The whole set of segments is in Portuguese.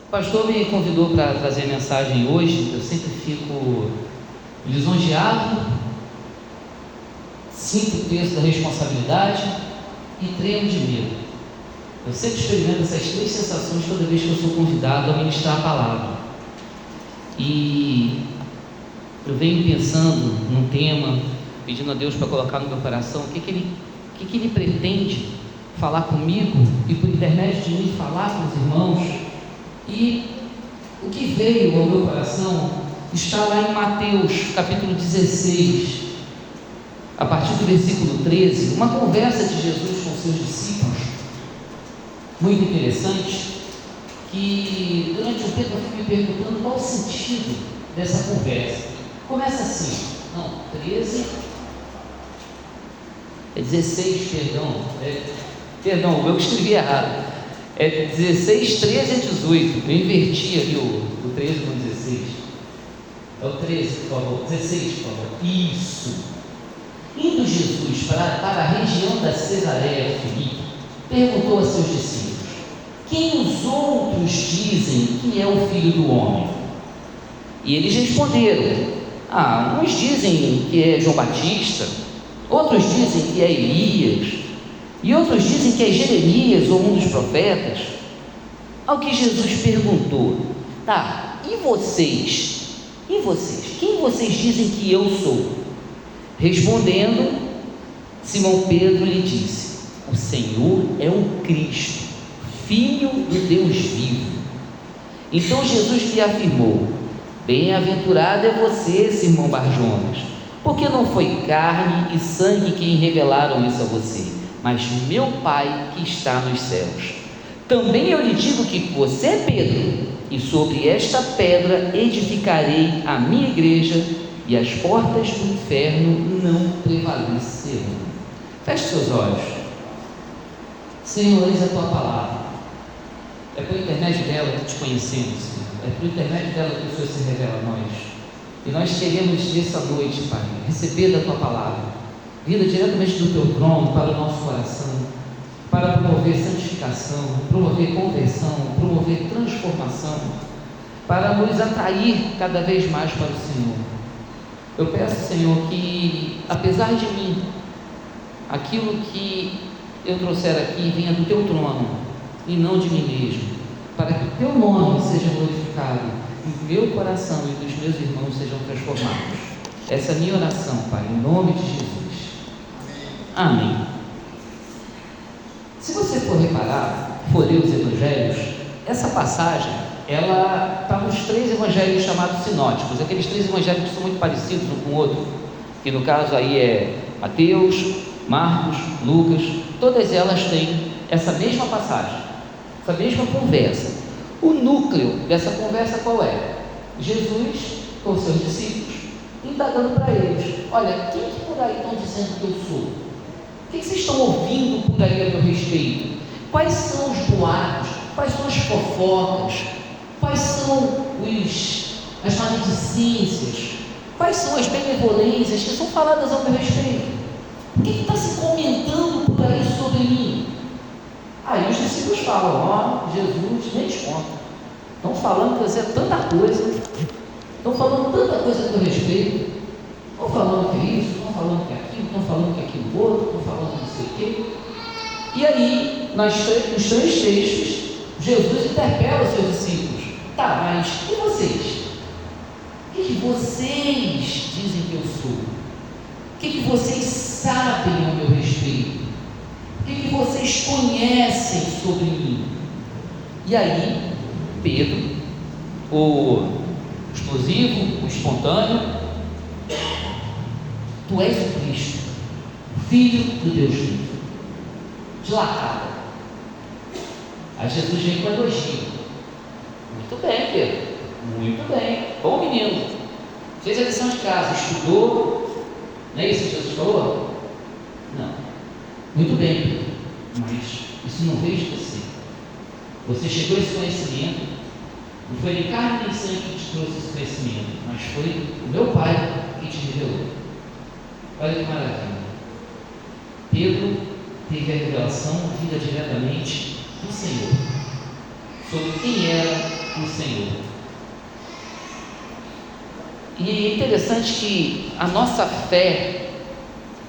O pastor me convidou para trazer a mensagem hoje. Eu sempre fico lisonjeado, sinto o peso da responsabilidade e tremo de medo. Eu sempre experimento essas três sensações toda vez que eu sou convidado a ministrar a palavra. E eu venho pensando num tema, pedindo a Deus para colocar no meu coração o que ele pretende falar comigo e por intermédio de mim falar com os irmãos. E o que veio ao meu coração está lá em Mateus capítulo 16, a partir do versículo 13, uma conversa de Jesus com seus discípulos, muito interessante, que durante um tempo eu fui me perguntando qual o sentido dessa conversa. Começa assim, 16, perdão, eu escrevi errado, é 16, 13 a 18, eu inverti ali o 13 com 16, é o 13, por favor, 16, por favor, isso. Indo Jesus para a região da Cesareia Filipe, perguntou a seus discípulos: quem os outros dizem que é o Filho do Homem? E eles responderam: uns dizem que é João Batista, outros dizem que é Elias, e outros dizem que é Jeremias ou um dos profetas. Ao que Jesus perguntou: e vocês? Quem vocês dizem que eu sou? Respondendo, Simão Pedro lhe disse: o Senhor é o Cristo, Filho do Deus vivo. Então Jesus lhe afirmou: bem-aventurado é você, Simão Barjonas, porque não foi carne e sangue quem revelaram isso a você, mas meu Pai que está nos céus. Também eu lhe digo que você é Pedro, e sobre esta pedra edificarei a minha igreja, e as portas do inferno não prevalecerão. Feche seus olhos. Senhor, eis a tua palavra. É por intermédio dela que te conhecemos, Senhor. É por intermédio dela que o Senhor se revela a nós. E nós queremos nessa noite, Pai, receber da tua palavra, vinda diretamente do teu trono para o nosso coração, para promover santificação, promover conversão, promover transformação, para nos atrair cada vez mais para o Senhor. Eu peço, Senhor, que apesar de mim, aquilo que eu trouxer aqui venha do teu trono e não de mim mesmo, para que o teu nome seja glorificado e o meu coração e dos meus irmãos sejam transformados. Essa é a minha oração, Pai, em nome de Jesus. Amém. Se você for reparar, for ler os evangelhos, essa passagem ela está nos três evangelhos chamados sinóticos, aqueles três evangelhos que são muito parecidos um com o outro, que no caso aí é Mateus, Marcos, Lucas. Todas elas têm essa mesma passagem, essa mesma conversa. O núcleo dessa conversa qual é? Jesus com os seus discípulos, indagando para eles: olha, quem que por aí estão dizendo que eu sou? O que vocês estão ouvindo por aí a meu respeito? Quais são os boatos? Quais são as fofocas? Quais são as maledicências? Quais são as benevolências que são faladas ao meu respeito? O que está se comentando por aí sobre mim? Aí os discípulos falam: Jesus, nem te conta. Estão falando que você é tanta coisa, estão falando tanta coisa a teu respeito, estão falando que é isso, estão falando que é aquilo, estão falando que é aquilo outro, estão falando não sei o quê. E aí, nos três textos, Jesus interpela os seus discípulos: mas e vocês? O que vocês dizem que eu sou? O que vocês sabem a meu respeito? O que vocês conhecem sobre mim? E aí, Pedro, o explosivo, o espontâneo: tu és o Cristo, Filho do Deus vivo. De lacada. Aí Jesus vem com elogio: muito bem, Pedro, muito bem, bom menino, fez a lição de casa, estudou, não é isso que Jesus falou? Não. Muito bem, Pedro, mas isso não veio de você. Você chegou a esse conhecimento, não foi nem carne nem sangue que te trouxe esse conhecimento, mas foi o meu Pai que te revelou. Olha que maravilha. Pedro teve a revelação vinda diretamente do Senhor. sobre quem era o Senhor. E é interessante que a nossa fé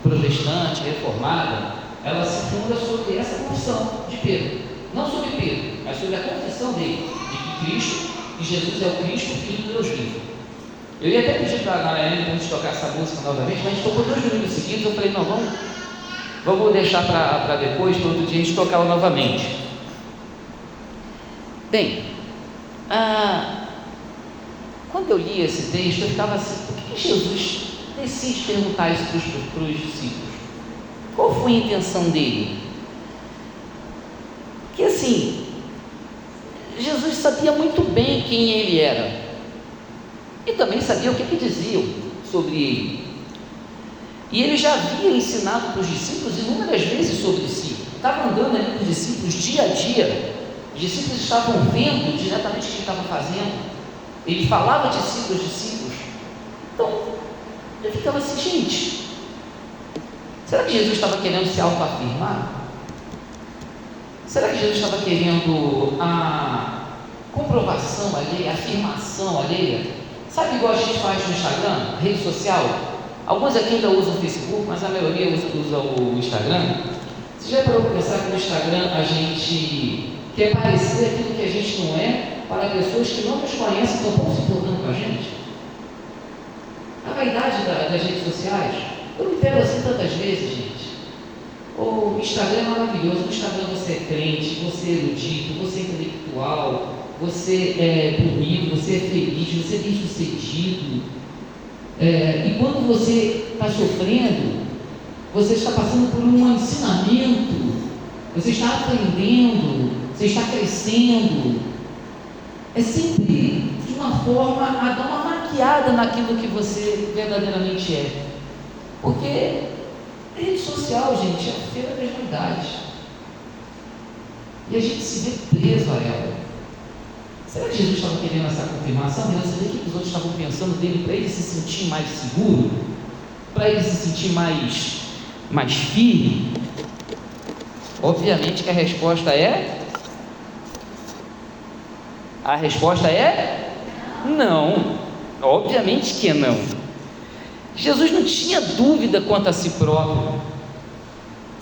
protestante, reformada, ela se funda sobre essa confissão de Pedro. Não sobre Pedro, mas sobre a confissão dele, de que Cristo, que Jesus é o Cristo, o Filho de Deus vivo. Eu ia até pedir para a Nayane para a gente tocar essa música novamente, mas a gente tocou 2 domingos seguidos. Eu falei, não, vamos deixar para depois, para outro dia a gente tocá-la novamente. Bem, quando eu li esse texto, eu ficava assim, por que Jesus decide perguntar isso para os discípulos? Qual foi a intenção dele? Porque assim, Jesus sabia muito bem quem ele era, e também sabia o que diziam sobre ele, e ele já havia ensinado para os discípulos inúmeras vezes sobre si. Estava andando ali com os discípulos dia a dia, os discípulos estavam vendo diretamente o que ele estava fazendo, ele falava de si para os discípulos. Então eu ficava assim, gente, será que Jesus estava querendo se autoafirmar? Será que Jesus estava querendo a comprovação alheia, a afirmação alheia? Sabe igual a gente faz no Instagram, rede social? Alguns aqui ainda usam o Facebook, mas a maioria usa o Instagram. Você já parou para pensar que no Instagram a gente quer parecer aquilo que a gente não é para pessoas que não nos conhecem, estão pouco se importando com a gente? A vaidade das redes sociais, eu me pego assim tantas vezes, gente. O Instagram é maravilhoso. No Instagram você é crente, você é erudito, você é intelectual, você é bonito, você é feliz, você é bem-sucedido. E quando você está sofrendo, você está passando por um ensinamento, você está aprendendo, você está crescendo. É sempre de uma forma a dar uma maquiada naquilo que você verdadeiramente é. Porque rede social, gente, é a feira das vaidades. E a gente se vê preso a ela. Será que Jesus estava querendo essa confirmação? Ele sabia o que os outros estavam pensando dele para ele se sentir mais seguro? Para ele se sentir mais firme? Obviamente que a resposta é não. Obviamente que não. Jesus não tinha dúvida quanto a si próprio.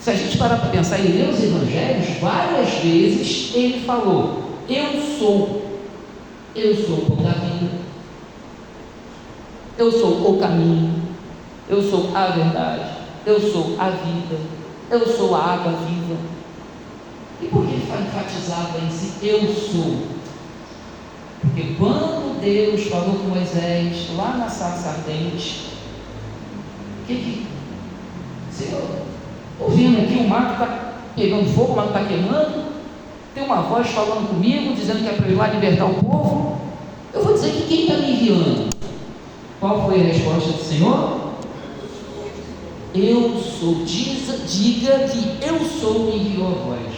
Se a gente parar para pensar e ler os evangelhos, várias vezes ele falou: eu sou o pão da vida, eu sou o caminho, eu sou a verdade, eu sou a vida, eu sou a água viva. E por que ele enfatizava em si eu sou? Porque quando Deus falou com Moisés lá na sarça ardente, Senhor, estou vendo aqui o mar está pegando fogo, o mar está queimando, tem uma voz falando comigo, dizendo que é para eu ir lá libertar o povo. Eu vou dizer que quem está me enviando? Qual foi a resposta do Senhor? Eu sou. Diga que eu sou me enviou a voz.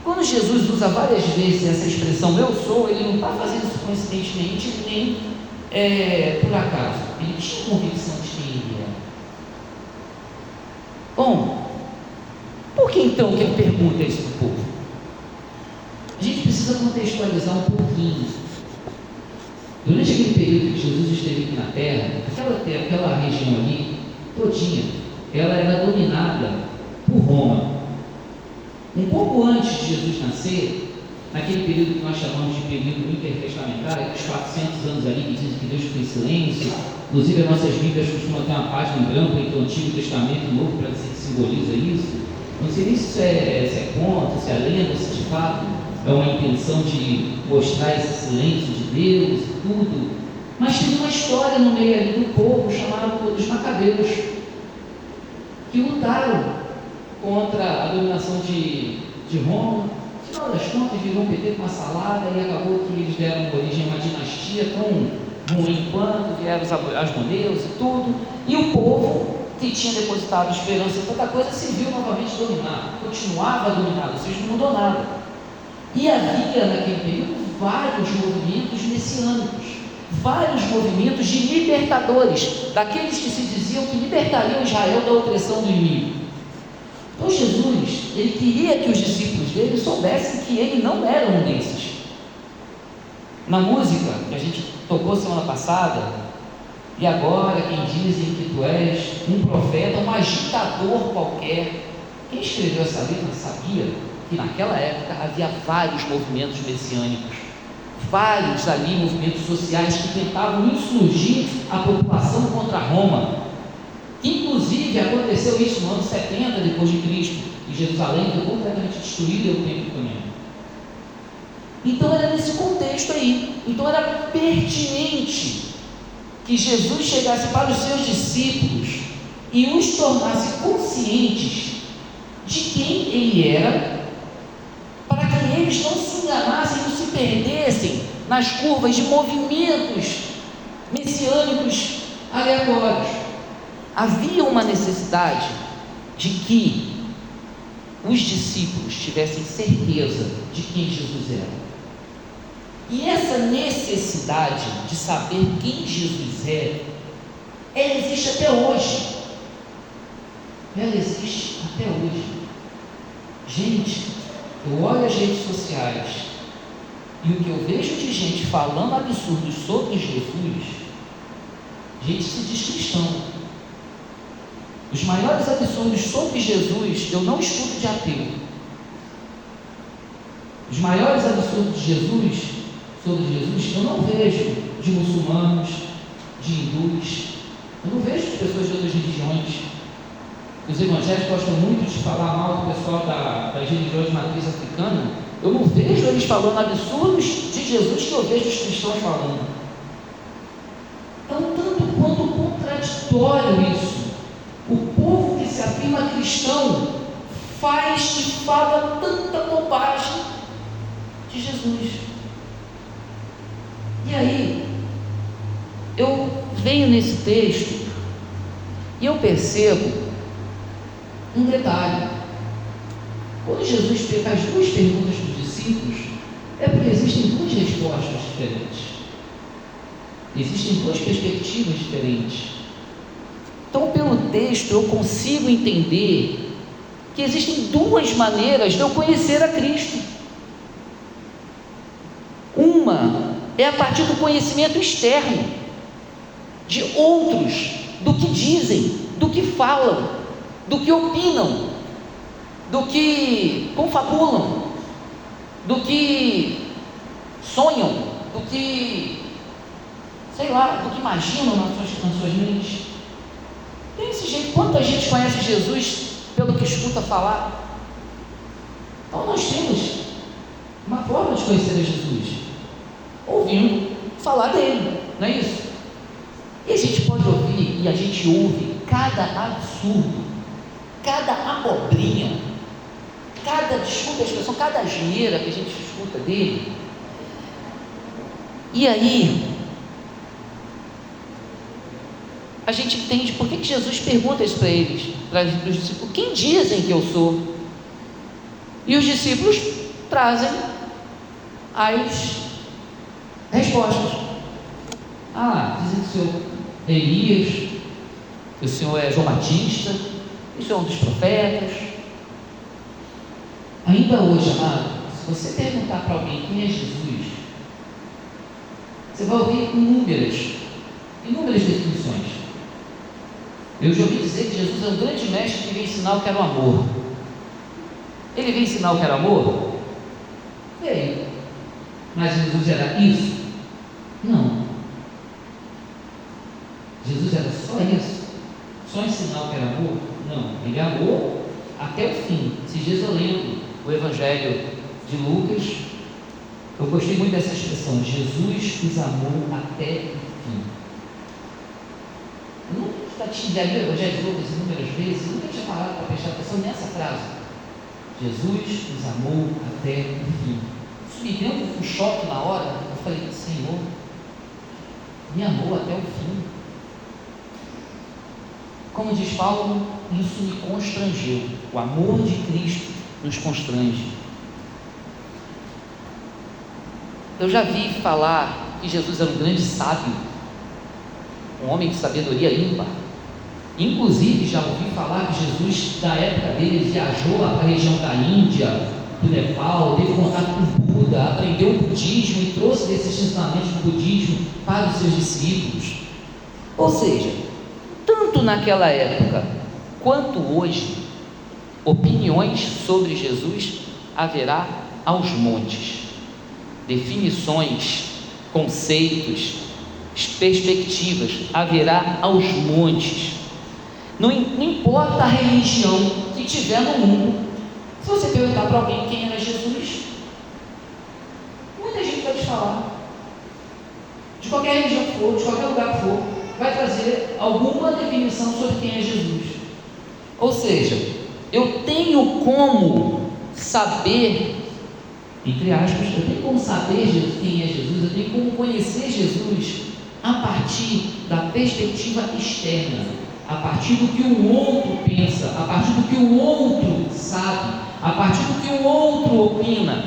Quando Jesus usa várias vezes essa expressão eu sou, ele não está fazendo isso coincidentemente nem por acaso. Ele tinha convicção de quem ele era. Bom, por que então que ele pergunta isso para o povo? A gente precisa contextualizar um pouquinho. Durante aquele período que Jesus esteve aqui na terra, aquela região ali, todinha, ela era dominada por Roma. Um pouco antes de Jesus nascer, naquele período que nós chamamos de período intertestamentário, os 400 anos ali que dizem que Deus ficou em silêncio, inclusive as nossas Bíblias costumam ter uma página em branco entre o Antigo Testamento e o Novo para dizer que simboliza isso. Não sei nem se isso é conto, se é lenda, se de fato é uma intenção de mostrar esse silêncio de Deus e tudo, mas tem uma história no meio ali do povo chamado dos Macabeus, que lutaram contra a dominação de Roma. No final das contas virou um PT com uma salada e acabou que eles deram origem a uma dinastia tão ruim quanto, vieram os asmoneus e tudo, e o povo que tinha depositado esperança em tanta coisa se viu novamente dominado, continuava dominado, ou seja, não mudou nada. E havia naquele período vários movimentos messiânicos, vários movimentos de libertadores, daqueles que se diziam que libertariam Israel da opressão do inimigo. Então Jesus, ele queria que os discípulos dele soubessem que ele não era um desses. Na música que a gente tocou semana passada, e agora quem dizem que tu és um profeta, um agitador qualquer. Quem escreveu essa letra sabia que naquela época havia vários movimentos messiânicos, vários ali movimentos sociais que tentavam insurgir a população contra Roma. Inclusive aconteceu isso no ano 70 depois de Cristo, e Jerusalém foi completamente destruída e o templo também. Então era nesse contexto aí. Então era pertinente que Jesus chegasse para os seus discípulos e os tornasse conscientes de quem ele era, para que eles não se enganassem, não se perdessem nas curvas de movimentos messiânicos aleatórios. Havia uma necessidade de que os discípulos tivessem certeza de quem Jesus era. E essa necessidade de saber quem Jesus é, ela existe até hoje. Ela existe até hoje. Gente, eu olho as redes sociais e o que eu vejo de gente falando absurdos sobre Jesus, gente se diz cristão. Os maiores absurdos sobre Jesus, eu não escuto de ateu. Os maiores absurdos de Jesus, sobre Jesus, eu não vejo de muçulmanos, de hindus, eu não vejo de pessoas de outras religiões. Os evangélicos gostam muito de falar mal do pessoal das religiões de matriz africana. Eu não vejo eles falando absurdos de Jesus que eu vejo os cristãos falando. Então, tanto quanto contraditório isso. O povo que se afirma cristão faz e fala tanta bobagem de Jesus. E aí, eu venho nesse texto e eu percebo um detalhe. Quando Jesus faz duas perguntas para os discípulos, é porque existem duas respostas diferentes. Existem duas perspectivas diferentes. Então, pelo texto, eu consigo entender que existem duas maneiras de eu conhecer a Cristo. Uma é a partir do conhecimento externo, de outros, do que dizem, do que falam, do que opinam, do que confabulam, do que sonham, do que, sei lá, do que imaginam nas suas mentes. Desse jeito, quanta gente conhece Jesus pelo que escuta falar? Então nós temos uma forma de conhecer a Jesus, ouvindo falar dele, não é isso? E a gente pode ouvir, e a gente ouve cada absurdo, cada abobrinha, desculpa a expressão, cada asneira que a gente escuta dele. E aí a gente entende por que Jesus pergunta isso para eles, para os discípulos: quem dizem que eu sou? E os discípulos trazem as respostas. Dizem que o Senhor é Elias, que o Senhor é João Batista, que o Senhor é um dos profetas. Ainda hoje, amado, se você perguntar para alguém quem é Jesus, você vai ouvir inúmeras definições. Eu já ouvi dizer que Jesus é um grande mestre que veio ensinar o que era o amor. Ele veio ensinar o que era amor? Veio. Mas Jesus era isso? Não. Jesus era só isso? Só ensinar o que era amor? Não. Ele amou até o fim. Esses dias eu lembro o Evangelho de Lucas, eu gostei muito dessa expressão: Jesus os amou até o fim. Eu nunca tinha lido o Evangelho de Lucas inúmeras vezes, nunca tinha parado para prestar atenção nessa frase: Jesus os amou até o fim. Isso me deu um choque na hora. Eu falei: Senhor, me amou até o fim. Como diz Paulo, isso me constrangeu. O amor de Cristo nos constrange. Eu já vi falar que Jesus era um grande sábio, um homem de sabedoria ímpar. Inclusive já ouvi falar que Jesus, da época dele, viajou lá para a região da Índia, do Nepal, teve contato com o Buda, aprendeu o budismo e trouxe desses ensinamentos do budismo para os seus discípulos. Ou seja, tanto naquela época quanto hoje, opiniões sobre Jesus haverá aos montes, definições, conceitos, perspectivas haverá aos montes. Não importa a religião que tiver no mundo. Se você perguntar para alguém quem era Jesus, muita gente vai te falar, de qualquer religião que for, de qualquer lugar que for, vai trazer alguma definição sobre quem é Jesus. Ou seja, eu tenho como saber, entre aspas, eu tenho como saber quem é Jesus, eu tenho como conhecer Jesus a partir da perspectiva externa, a partir do que o outro pensa, a partir do que o outro sabe, a partir do que o outro opina.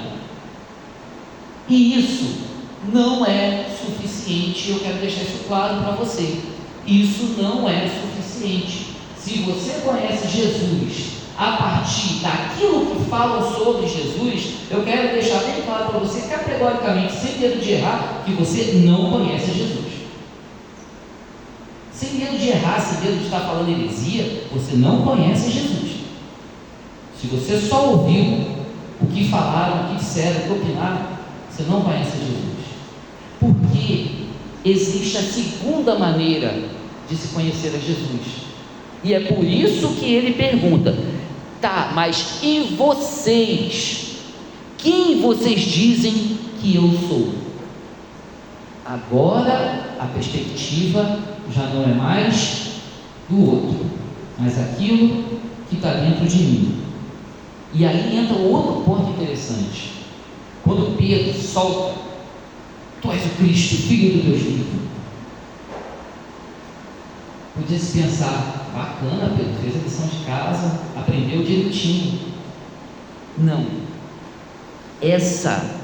E isso não é suficiente. Eu quero deixar isso claro para você. Isso não é suficiente. Se você conhece Jesus a partir daquilo que falam sobre Jesus, eu quero deixar bem claro para você, categoricamente, sem medo de errar, que você não conhece Jesus. Sem medo de errar, sem medo de estar falando heresia, você não conhece Jesus. Se você só ouviu o que falaram, o que disseram, o que opinaram, você não conhece Jesus. Porque existe a segunda maneira de se conhecer a Jesus. E é por isso que ele pergunta: tá, mas e vocês? Quem vocês dizem que eu sou? Agora a perspectiva já não é mais do outro, mas aquilo que está dentro de mim. E aí entra um outro ponto interessante. Quando Pedro solta: tu és o Cristo, filho do Deus vivo. Podia-se pensar: bacana, Pedro, fez a lição de casa, aprendeu direitinho. Não. Essa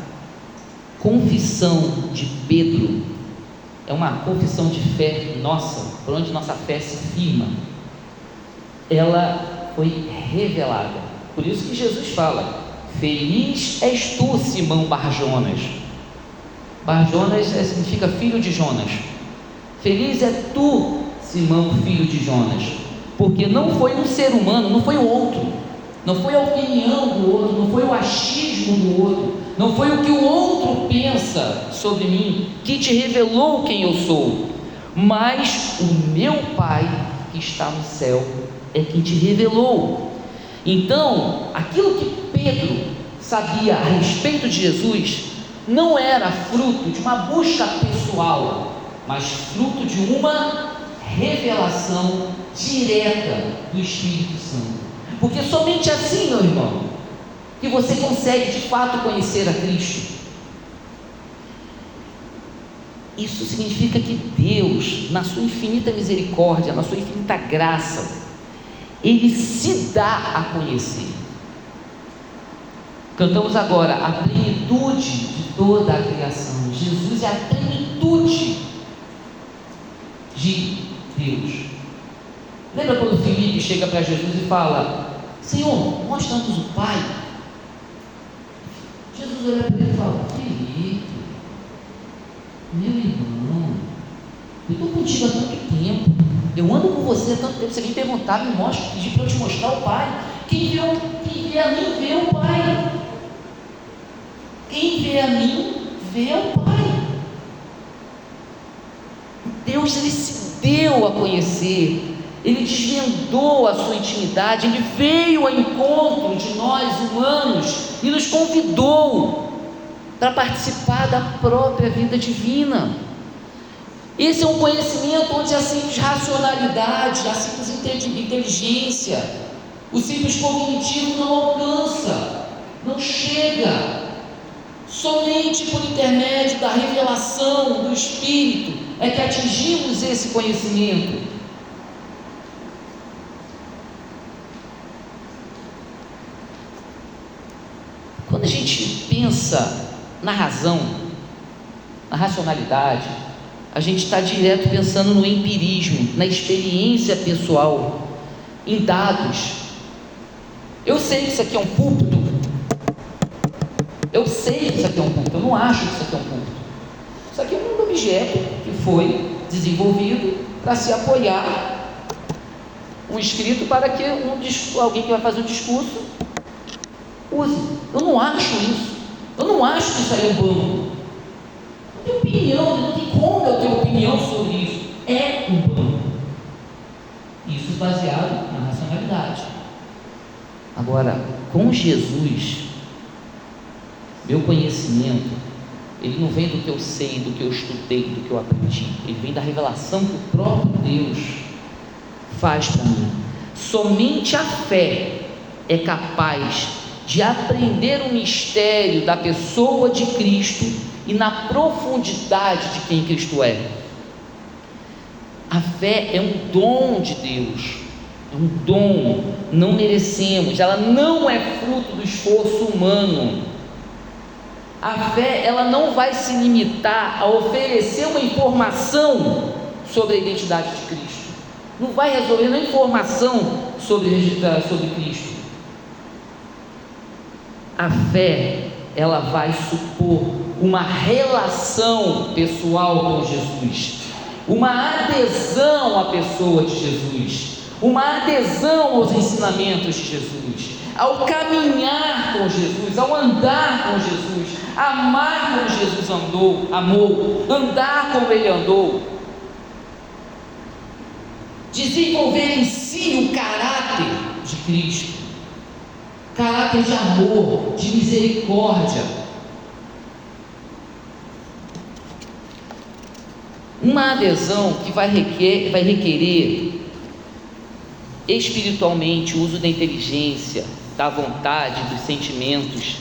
confissão de Pedro é uma confissão de fé nossa, por onde nossa fé se firma. Ela foi revelada. Por isso que Jesus fala: feliz és tu, Simão Barjonas. Barjonas significa filho de Jonas. Feliz é tu, Simão, filho de Jonas, porque não foi um ser humano, não foi o outro, não foi a opinião do outro, não foi o achismo do outro, não foi o que o outro pensa sobre mim que te revelou quem eu sou, mas o meu Pai que está no céu é quem te revelou. Então, aquilo que Pedro sabia a respeito de Jesus não era fruto de uma busca pessoal, mas fruto de uma revelação direta do Espírito Santo. Porque somente assim, meu irmão, que você consegue de fato conhecer a Cristo. Isso significa que Deus, na sua infinita misericórdia, na sua infinita graça, Ele se dá a conhecer. Cantamos agora a plenitude de toda a criação. Jesus é a plenitude de Deus. Lembra quando Filipe chega para Jesus e fala: Senhor, mostra-nos o Pai? Jesus olha para ele e fala: Filipe, meu irmão, eu estou contigo há tanto tempo, eu ando com você há tanto tempo, você vem perguntar, me mostra, pedir para eu te mostrar o Pai. Quem vê a mim vê o Pai. Quem vê a mim vê o Pai. Deus, Ele se deu a conhecer, Ele desvendou a sua intimidade, Ele veio ao encontro de nós humanos e nos convidou para participar da própria vida divina. Esse é um conhecimento onde a simples racionalidade, a simples inteligência, o simples cognitivo não alcança, não chega. Somente por intermédio da revelação do Espírito é que atingimos esse conhecimento. Quando a gente pensa na razão, na racionalidade, a gente está direto pensando no empirismo, na experiência pessoal, em dados. Eu sei que isso aqui é um púlpito. Eu sei que isso aqui é um púlpito. Eu não acho que isso aqui é um púlpito. Isso aqui é um objeto que foi desenvolvido para se apoiar um escrito para que alguém que vai fazer um discurso use. Eu não acho isso. Eu não acho que isso aí é um banco. Não tenho opinião, não tem como eu ter opinião sobre isso. É um banco. Isso baseado na racionalidade. Agora, com Jesus, meu conhecimento, ele não vem do que eu sei, do que eu estudei, do que eu aprendi. Ele vem da revelação que o próprio Deus faz para mim. Somente a fé é capaz de aprender o mistério da pessoa de Cristo e na profundidade de quem Cristo é. A fé é um dom de Deus, é um dom, não merecemos, ela não é fruto do esforço humano. A fé, ela não vai se limitar a oferecer uma informação sobre a identidade de Cristo, não vai resolver uma informação sobre Cristo. A fé, ela vai supor uma relação pessoal com Jesus, uma adesão à pessoa de Jesus, uma adesão aos ensinamentos de Jesus, ao caminhar com Jesus, ao andar com Jesus, amar como Jesus amou, andar como Ele andou, desenvolver em si o caráter de Cristo, caráter de amor, de misericórdia. Uma adesão que vai requerer espiritualmente o uso da inteligência, da vontade, dos sentimentos,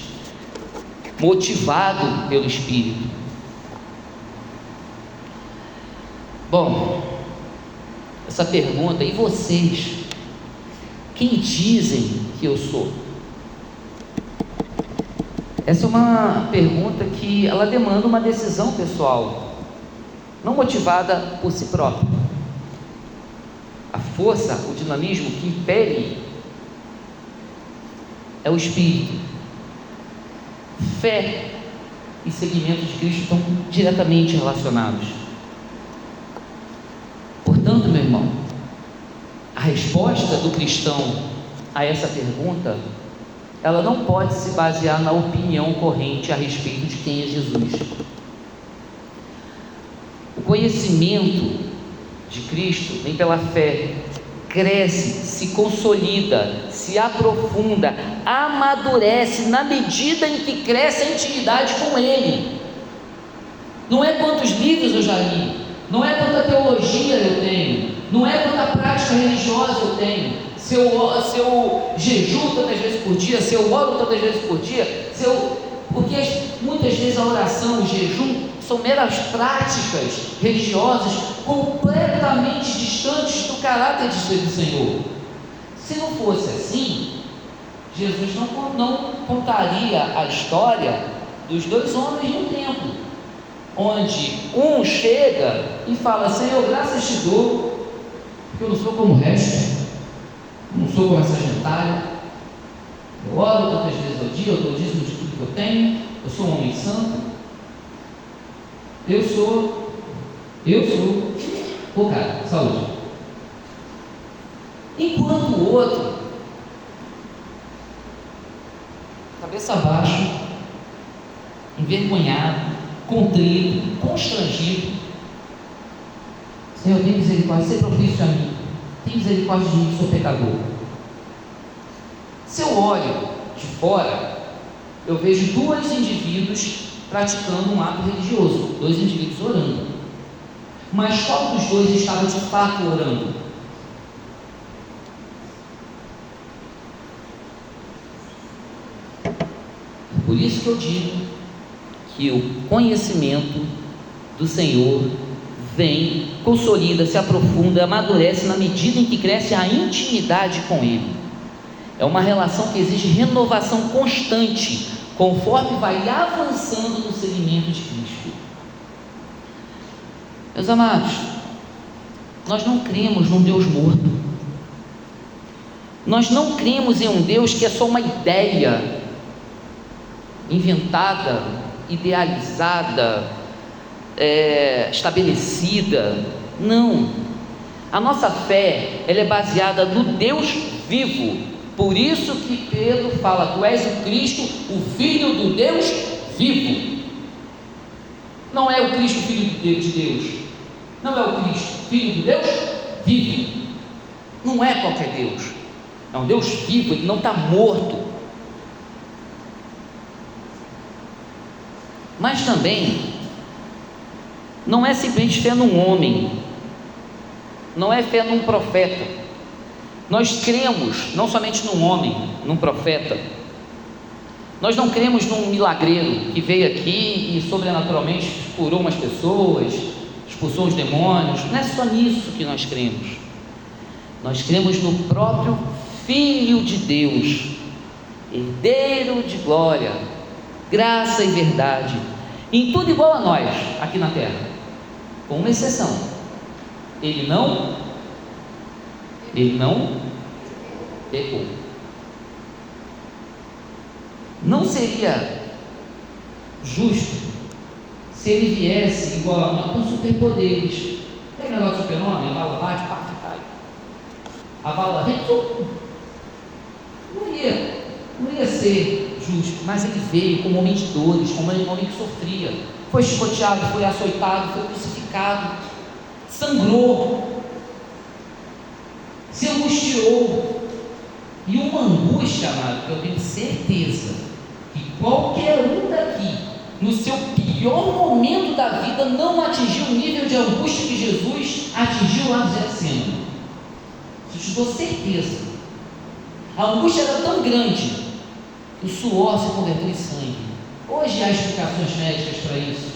motivado pelo Espírito. Bom, essa pergunta, e vocês? Quem dizem que eu sou? Essa é uma pergunta que ela demanda uma decisão pessoal, não motivada por si próprio. A força, o dinamismo que impele é o Espírito. Fé e seguimento de Cristo estão diretamente relacionados. Portanto, meu irmão, a resposta do cristão a essa pergunta, ela não pode se basear na opinião corrente a respeito de quem é Jesus. O conhecimento de Cristo vem pela fé, cresce, se consolida, se aprofunda, amadurece na medida em que cresce a intimidade com Ele. Não é quantos livros eu já li, não é quanta teologia eu tenho, não é quanta prática religiosa eu tenho, se eu jejuo tantas vezes por dia, se eu oro tantas vezes por dia, porque muitas vezes a oração, o jejum são meras práticas religiosas completamente distantes do caráter de ser do Senhor. Se não fosse assim, Jesus não contaria a história dos dois homens no templo, onde um chega e fala: Senhor, graças te dou, porque eu não sou como o resto, não sou como essa gentalha, eu oro tantas vezes ao dia, eu dou dízimo de tudo que eu tenho, eu sou um homem santo, eu sou o cara, saúde. Enquanto o outro, cabeça abaixo, envergonhado, contrito, constrangido: Senhor, tem misericórdia, ser propício a mim, tem misericórdia de mim, que sou pecador. Se eu olho de fora, eu vejo dois indivíduos praticando um ato religioso, dois indivíduos orando, mas qual dos dois estava de fato orando? Por isso que eu digo que o conhecimento do Senhor vem, consolida, se aprofunda, amadurece na medida em que cresce a intimidade com Ele. É uma relação que exige renovação constante, conforme vai avançando no seguimento de Cristo. Meus amados, nós não cremos num Deus morto, nós não cremos em um Deus que é só uma ideia inventada, idealizada, estabelecida. Não. A nossa fé, ela é baseada no Deus vivo. Por isso que Pedro fala: tu és o Cristo, o Filho do Deus vivo. Não é o Cristo, Filho de Deus. Não é o Cristo, Filho de Deus vivo. Não é qualquer Deus. É um Deus vivo, ele não está morto. Mas também não é simplesmente fé num homem, não é fé num profeta. Nós cremos não somente num homem, num profeta. Nós não cremos num milagreiro que veio aqui e sobrenaturalmente curou umas pessoas, expulsou os demônios. Não é só nisso que nós cremos. Nós cremos no próprio Filho de Deus, herdeiro de glória, graça e verdade, em tudo igual a nós aqui na terra, com uma exceção: ele não pecou. Não seria justo se ele viesse igual a nós com superpoderes. Tem negócio de super-homem, a bala bate, pá, cai. A bala retou. Não ia ser justo, mas ele veio como homem de dores, como um homem que sofria, foi chicoteado, foi açoitado, foi crucificado, sangrou, se angustiou, e uma angústia, amado, que eu tenho certeza que qualquer um daqui, no seu pior momento da vida, não atingiu o nível de angústia que Jesus atingiu lá no Getsemane. Isso te dou certeza. A angústia era tão grande que o suor se converteu em sangue. Hoje há explicações médicas para isso.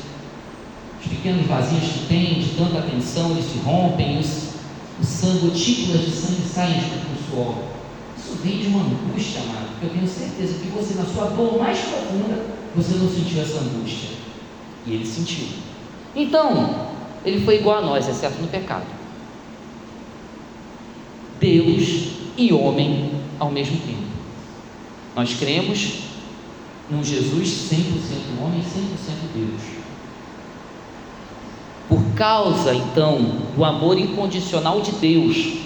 Os pequenos vasinhos que tem de tanta tensão, eles se rompem, o sangue, gotículas de sangue saem do suor. Isso vem de uma angústia, amado, porque eu tenho certeza que você, na sua dor mais profunda, você não sentiu essa angústia. E ele sentiu. Então, ele foi igual a nós, exceto no pecado. Deus e homem ao mesmo tempo. Nós cremos num Jesus 100% homem e 100% Deus. Por causa, então, do amor incondicional de Deus,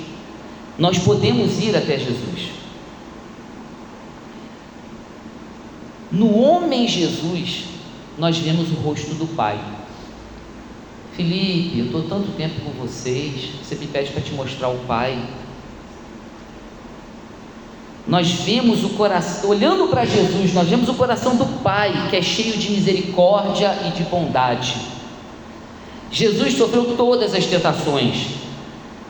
nós podemos ir até Jesus. No homem Jesus, nós vemos o rosto do Pai. Felipe, eu estou tanto tempo com vocês, você me pede para te mostrar o Pai. Nós vemos o coração, olhando para Jesus, nós vemos o coração do Pai, que é cheio de misericórdia e de bondade. Jesus sofreu todas as tentações,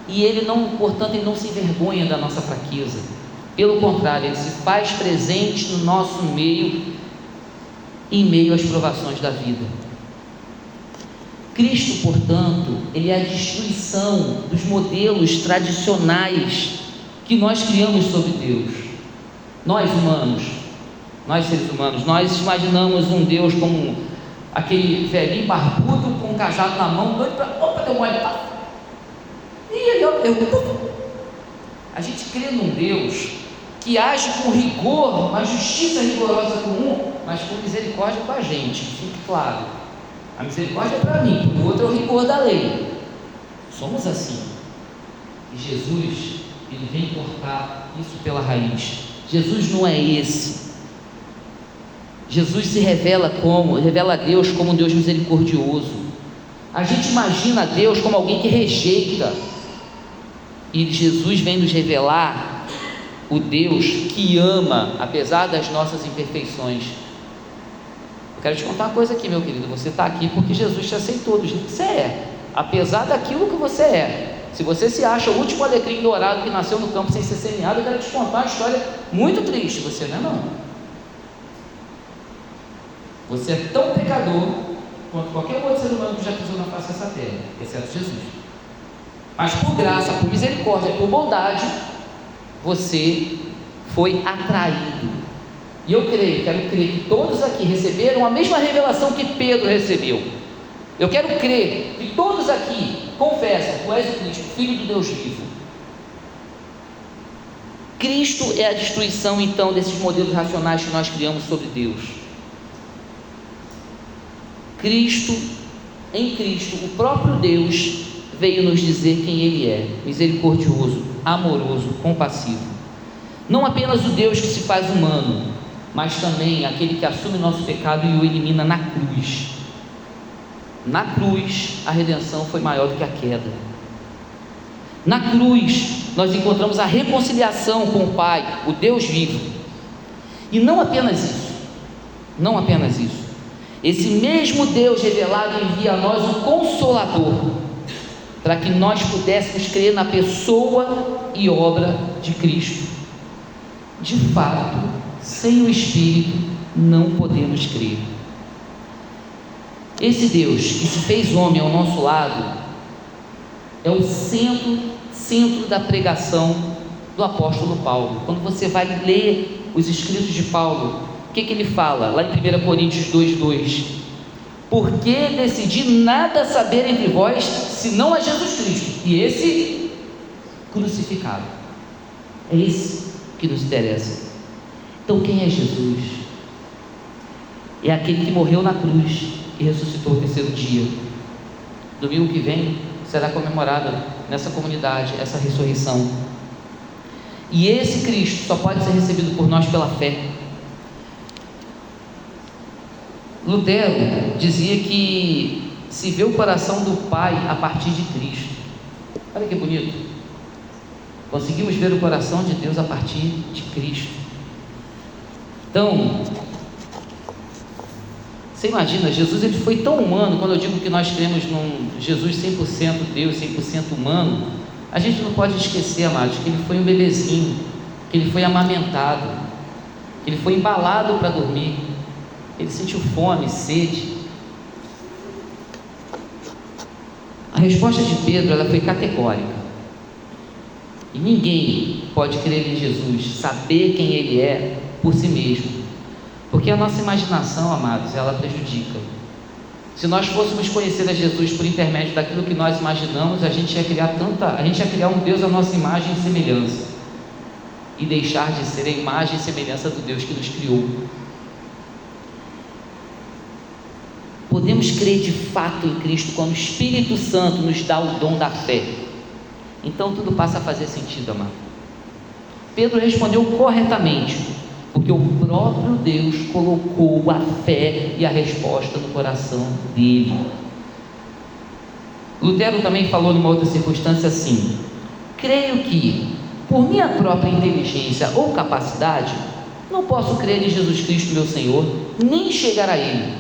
e ele não, portanto, ele não se envergonha da nossa fraqueza. Pelo contrário, ele se faz presente no nosso meio, em meio às provações da vida. Cristo, portanto, ele é a destruição dos modelos tradicionais que nós criamos sobre Deus. Nós humanos, nós seres humanos, nós imaginamos um Deus como aquele velhinho barbudo com um cajado na mão, doido para, opa, deu mole, pá. E ele, a gente crê num Deus que age com rigor, uma justiça rigorosa com um, mas com misericórdia com a gente, fique claro. A misericórdia é para mim, o outro é o rigor da lei. Somos assim. E Jesus, ele vem cortar isso pela raiz. Jesus não é esse. Jesus se revela a Deus como um Deus misericordioso. A gente imagina Deus como alguém que rejeita, e Jesus vem nos revelar o Deus que ama, apesar das nossas imperfeições. Eu quero te contar uma coisa aqui, meu querido. Você está aqui porque Jesus te aceitou do jeito que você é, apesar daquilo que você é. Se você se acha o último alecrim dourado que nasceu no campo sem ser semeado, eu quero te contar uma história muito triste. Você não é, não. Você é tão pecador quanto qualquer outro ser humano que já pisou na face dessa terra, exceto Jesus. Mas por graça, por misericórdia, por bondade, você foi atraído. E eu quero crer que todos aqui receberam a mesma revelação que Pedro recebeu. Eu quero crer que todos aqui confessam: tu és o Cristo, Filho do Deus vivo. Cristo é a destruição, então, desses modelos racionais que nós criamos sobre Deus. Cristo em Cristo, o próprio Deus veio nos dizer quem Ele é: misericordioso, amoroso, compassivo. Não apenas o Deus que se faz humano, mas também aquele que assume nosso pecado e o elimina na cruz. Na cruz, a redenção foi maior do que a queda. Na cruz, nós encontramos a reconciliação com o Pai, o Deus vivo. E não apenas isso, esse mesmo Deus revelado envia a nós um Consolador, para que nós pudéssemos crer na pessoa e obra de Cristo. De fato, sem o Espírito não podemos crer. Esse Deus que se fez homem ao nosso lado é o centro da pregação do apóstolo Paulo. Quando você vai ler os escritos de Paulo, o que ele fala? Lá em 1 Coríntios 2:2: porque decidi nada saber entre vós, senão a Jesus Cristo, e esse crucificado. É esse que nos interessa. Então quem é Jesus? É aquele que morreu na cruz e ressuscitou ao terceiro dia. Domingo que vem será comemorada nessa comunidade essa ressurreição. E esse Cristo só pode ser recebido por nós pela fé. Lutero dizia que se vê o coração do Pai a partir de Cristo. Olha que bonito. Conseguimos ver o coração de Deus a partir de Cristo. Então, você imagina, Jesus ele foi tão humano. Quando eu digo que nós cremos num Jesus 100% Deus, 100% humano, a gente não pode esquecer, amados, que ele foi um bebezinho, que ele foi amamentado, que ele foi embalado para dormir, ele sentiu fome, sede. A resposta de Pedro ela foi categórica. E ninguém pode crer em Jesus, saber quem Ele é por si mesmo, porque a nossa imaginação, amados, ela prejudica. Se nós fôssemos conhecer a Jesus por intermédio daquilo que nós imaginamos, a gente ia criar um Deus à nossa imagem e semelhança, e deixar de ser a imagem e semelhança do Deus que nos criou. Podemos crer de fato em Cristo quando o Espírito Santo nos dá o dom da fé. Então tudo passa a fazer sentido, amado. Pedro respondeu corretamente, porque o próprio Deus colocou a fé e a resposta no coração dele. Lutero também falou numa outra circunstância assim: creio que, por minha própria inteligência ou capacidade, não posso crer em Jesus Cristo meu Senhor, nem chegar a Ele,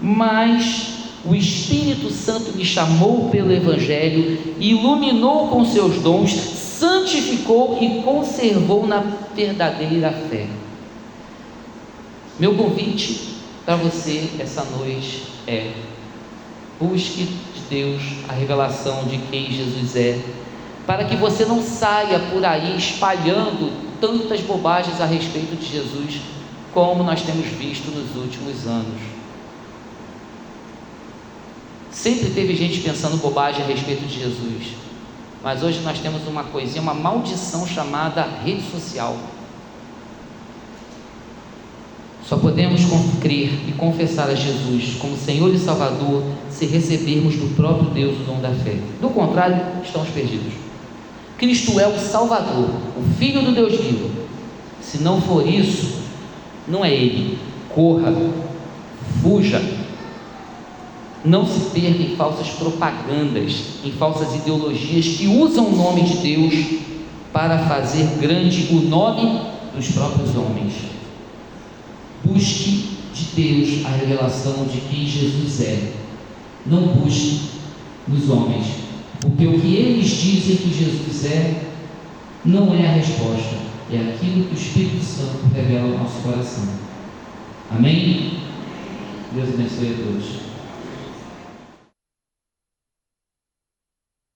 mas o Espírito Santo me chamou pelo Evangelho, iluminou com seus dons, santificou e conservou na verdadeira fé. Meu convite para você essa noite é: busque de Deus a revelação de quem Jesus é, para que você não saia por aí espalhando tantas bobagens a respeito de Jesus, como nós temos visto nos últimos anos. Sempre teve gente pensando bobagem a respeito de Jesus, mas hoje nós temos uma coisinha, uma maldição chamada rede social. Só podemos crer e confessar a Jesus como Senhor e Salvador se recebermos do próprio Deus o dom da fé. Do contrário, estamos perdidos. Cristo é o Salvador, o Filho do Deus vivo. Se não for isso, não é Ele. Corra, fuja. Não se perca em falsas propagandas, em falsas ideologias que usam o nome de Deus para fazer grande o nome dos próprios homens. Busque de Deus a revelação de quem Jesus é. Não busque nos homens, porque o que eles dizem que Jesus é não é a resposta, é aquilo que o Espírito Santo revela ao nosso coração. Amém? Deus abençoe a todos.